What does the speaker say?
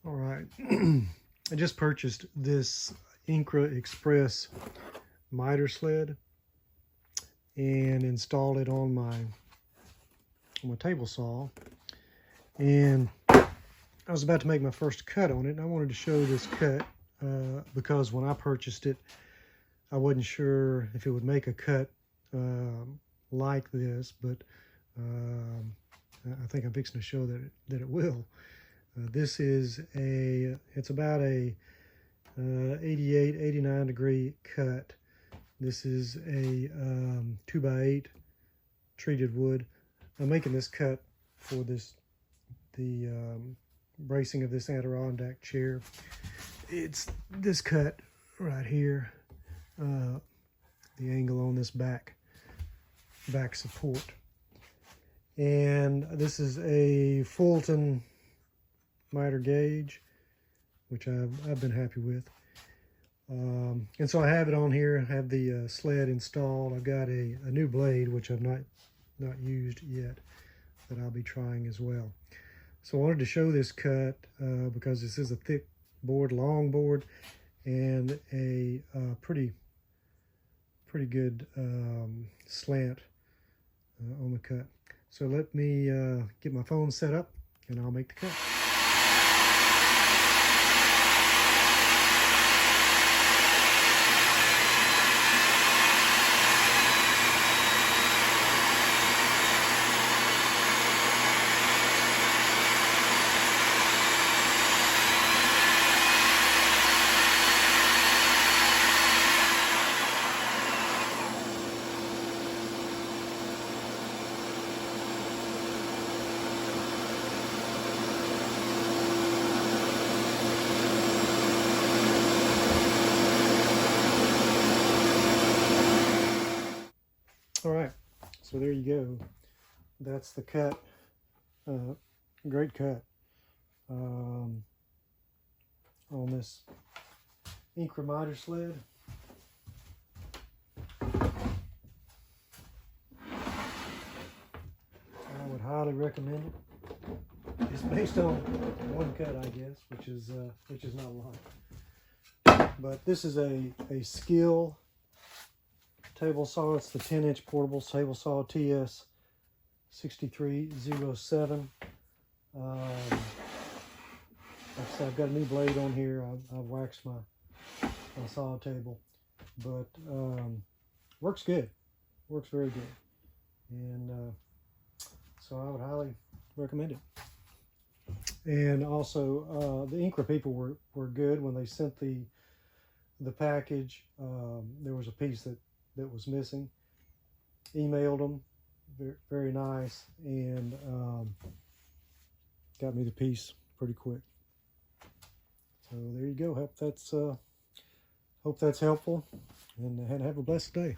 All right, I just purchased this Incra Express Miter Sled and installed it on my table saw. And I was about to make my first cut on it, and I wanted to show this cut because when I purchased it, I wasn't sure if it would make a cut like this, but I think I'm fixing to show that it will. This is it's about a 88, 89 degree cut. This is a 2x8 treated wood. I'm making this cut for the bracing of this Adirondack chair. It's this cut right here, the angle on this back support. And this is a Fulton Miter Guage, which I've been happy with. And so I have it on here. I have the sled installed. I've got a new blade, which I've not used yet, that I'll be trying as well. So I wanted to show this cut because this is a thick board, long board, and a pretty good slant on the cut. So let me get my phone set up and I'll make the cut. All right, so there you go. That's the cut. Great cut on this Incra Miter Sled. I would highly recommend it. It's based on one cut, I guess, which is not a lot. But this is a Skil table saw. It's the 10-inch portable table saw TS 6307. Like I said, I've got a new blade on here. I've waxed my saw table, but works good. Works very good, and so I would highly recommend it. And also, the Incra people were good when they sent the package. There was a piece that was missing. Emailed them, very nice, and got me the piece pretty quick. So there you go. Hope that's helpful, and have a blessed day.